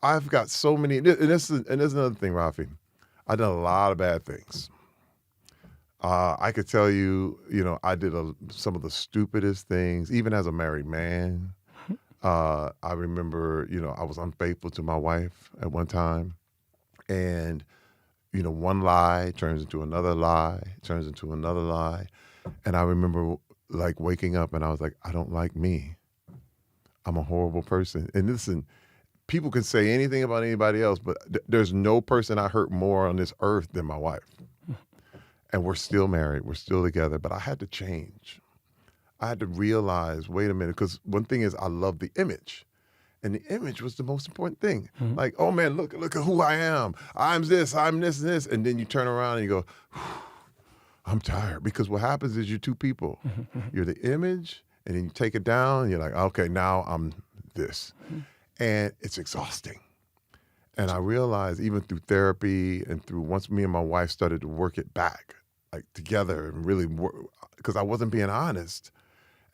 I've got so many, and this is another thing, Rafi. I've done a lot of bad things. I could tell you, I did some of the stupidest things, even as a married man. I remember, I was unfaithful to my wife at one time. And, one lie turns into another lie, turns into another lie. And I remember like waking up and I was like, I don't like me. I'm a horrible person. And listen, people can say anything about anybody else, but there's no person I hurt more on this earth than my wife. And we're still married. We're still together. But I had to change. I had to realize, wait a minute, because one thing is I love the image. And the image was the most important thing. Mm-hmm. Like, oh man, look at who I am. I'm this, and this. And then you turn around and you go, I'm tired. Because what happens is you're two people. Mm-hmm. You're the image, and then you take it down, and you're like, okay, now I'm this. Mm-hmm. And it's exhausting. And I realized even through therapy and through once me and my wife started to work it back, like together and really work, because I wasn't being honest.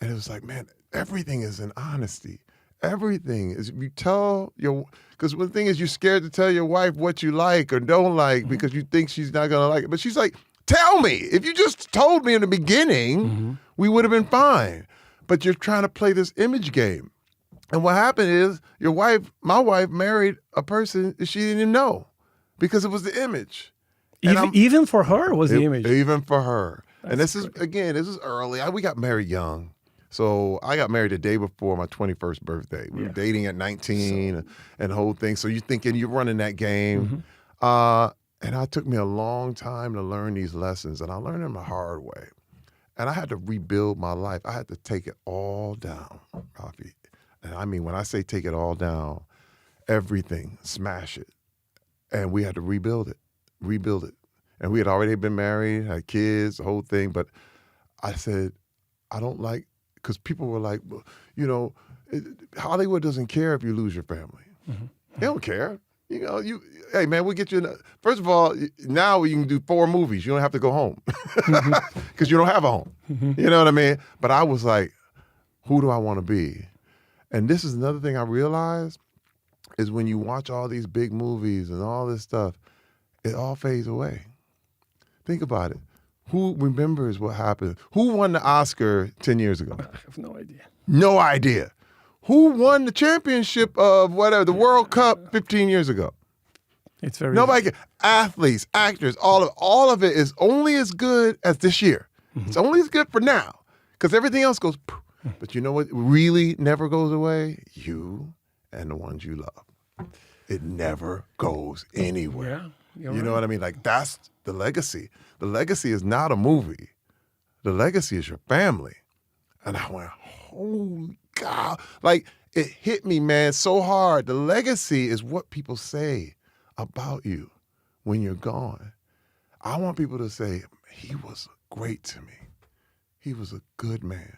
And it was like, man, everything is in honesty. Everything is, you tell because one thing is you're scared to tell your wife what you like or don't like because you think she's not going to like it. But she's like, tell me. If you just told me in the beginning, we would have been fine. But you're trying to play this image game. And what happened is my wife married a person that she didn't even know because it was the image. Even for her was the image. Even for her. That's and this is early. We got married young. So I got married the day before my 21st birthday. We were dating at 19 and the whole thing. So you're thinking you're running that game. And it took me a long time to learn these lessons. And I learned them the hard way. And I had to rebuild my life. I had to take it all down, Rafi. And I mean, when I say take it all down, everything, smash it. And we had to rebuild it. And we had already been married, had kids, the whole thing. But I said, I don't like, because people were like, well, Hollywood doesn't care if you lose your family. They don't care. Hey man, we'll get you. First of all, now you can do 4 movies. You don't have to go home because you don't have a home. You know what I mean? But I was like, who do I want to be? And this is another thing I realized is when you watch all these big movies and all this stuff, it all fades away. Think about it. Who remembers what happened? Who won the Oscar 10 years ago? I have no idea. No idea. Who won the championship of the World Cup 15 years ago? It's very nobody. Athletes, actors, all of it is only as good as this year. It's only as good for now because everything else goes. But you know what really never goes away? You and the ones you love. It never goes anywhere. Yeah, you know what I mean? Like that's the legacy. The legacy is not a movie. The legacy is your family. And I went, holy God. Like it hit me, man, so hard. The legacy is what people say about you when you're gone. I want people to say, he was great to me. He was a good man.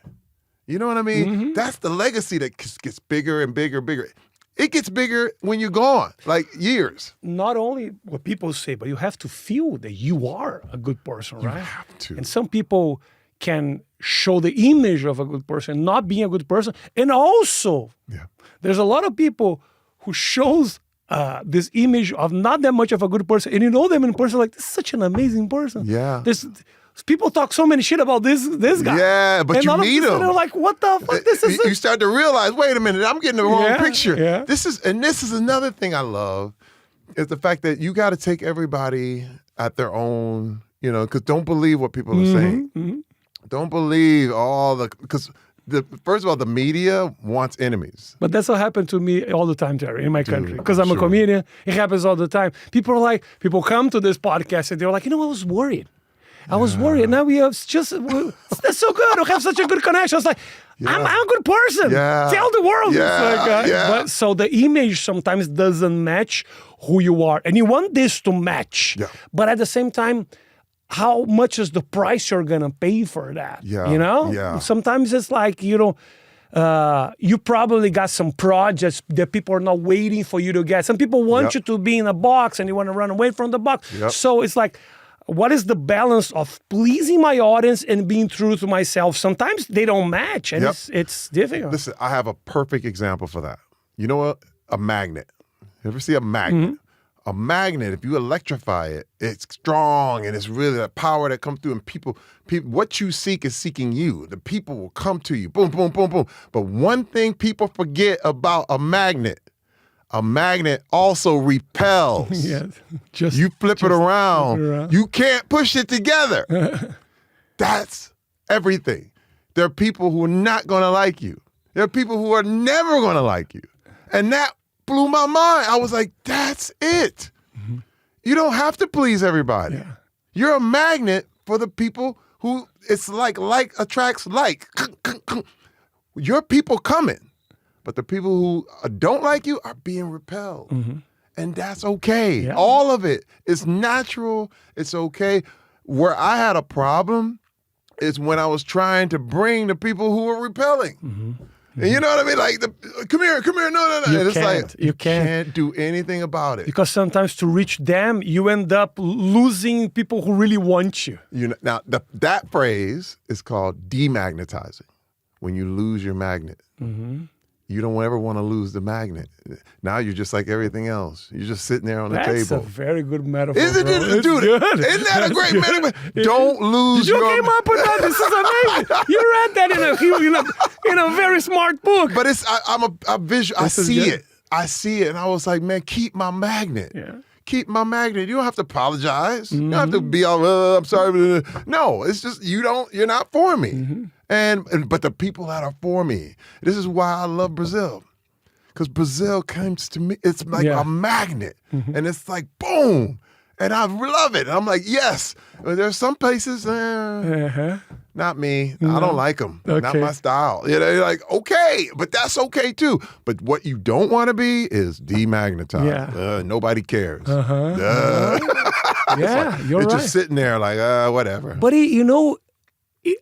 You know what I mean? That's the legacy that gets bigger and bigger and bigger. It gets bigger when you're gone, like years. Not only what people say, but you have to feel that you are a good person, right? You have to. And some people can show the image of a good person, not being a good person. And also, there's a lot of people who shows this image of not that much of a good person. And you know them in person, like, this is such an amazing person. Yeah. People talk so many shit about this guy. Yeah, but and you meet him. They're like, what the fuck? This is you start to realize, wait a minute, I'm getting the wrong picture. Yeah. This is another thing I love is the fact that you got to take everybody at their own, because don't believe what people are saying. Don't believe because first of all, the media wants enemies. But that's what happened to me all the time, Terry, in my country. Because I'm a comedian. It happens all the time. People come to this podcast and they're like, I was worried. I was worried. Now we have that's so good. We have such a good connection. I was like, I'm a good person. Yeah. Tell the world. Yeah. But so the image sometimes doesn't match who you are. And you want this to match. Yeah. But at the same time, how much is the price you're going to pay for that? Yeah. Yeah. Sometimes it's like, you probably got some projects that people are not waiting for you to get. Some people want you to be in a box and you want to run away from the box. Yep. So it's like, what is the balance of pleasing my audience and being true to myself? Sometimes they don't match, and it's difficult. Listen, I have a perfect example for that. You know what? A magnet. You ever see a magnet? A magnet, if you electrify it, it's strong and it's really the power that comes through. And people, what you seek is seeking you. The people will come to you. Boom, boom, boom, boom. But one thing people forget about a magnet also repels. Yes. You flip it around. You can't push it together. That's everything. There are people who are not going to like you. There are people who are never going to like you. And that blew my mind. I was like, that's it. You don't have to please everybody. Yeah. You're a magnet for the people who it's like attracts like. Your people coming, but the people who don't like you are being repelled. And that's okay. Yeah. All of it is natural. It's okay. Where I had a problem is when I was trying to bring the people who were repelling. And you know what I mean? Like, come here, no. And it's like, you can't do anything about it. Because sometimes to reach them, you end up losing people who really want you. Now, that phrase is called demagnetizing. When you lose your magnet. You don't ever want to lose the magnet. Now you're just like everything else. You're just sitting there on the table. That's a very good metaphor, Isn't bro. it, dude? Good. Isn't that a great metaphor? Don't lose You your... came up with that. This is amazing. You read that in a very smart book. But it's I'm a visual. I see it, and I was like, man, keep my magnet. Yeah. Keep my magnet. You don't have to apologize. You don't have to be all, I'm sorry. No, it's just you're not for me. But the people that are for me, this is why I love Brazil. Because Brazil comes to me, it's like a magnet. And it's like, boom. And I love it. And I'm like, yes. But there's some places, not me. I don't like them. Not my style. You know, you're like, okay, but that's okay too. But what you don't want to be is demagnetized. Yeah. Nobody cares. Yeah, you're right. It's just sitting there like, whatever. But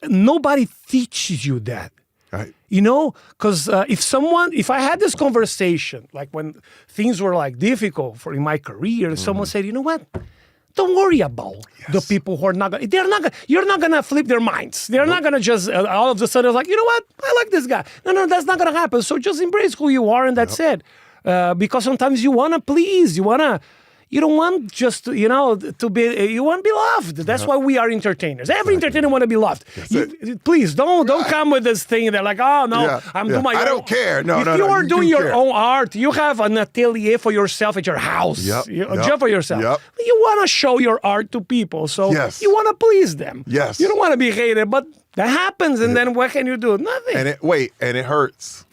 nobody teaches you that. Right. You know, because if I had this conversation, like when things were like difficult in my career, someone said, you know what? Don't worry about the people who are not going to, you're not going to flip their minds. They're not going to just all of a sudden like, you know what? I like this guy. No, that's not going to happen. So just embrace who you are and that's it. Because sometimes you want to please, you don't want just, you want to be loved. That's why we are entertainers. Every entertainer want to be loved. Please, don't come with this thing that like, oh, no, I'm doing my own. I don't care. No, if you are doing your own art, you have an atelier for yourself at your house. Just for yourself. You want to show your art to people. So you want to please them. Yes. You don't want to be hated, but that happens. And then what can you do? Nothing. And it hurts.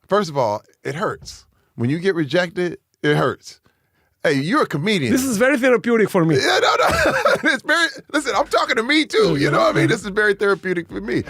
First of all, it hurts. When you get rejected, it hurts. Hey, you're a comedian. This is very therapeutic for me. Yeah, no. It's very, listen, I'm talking to me too. You know what I mean? This is very therapeutic for me.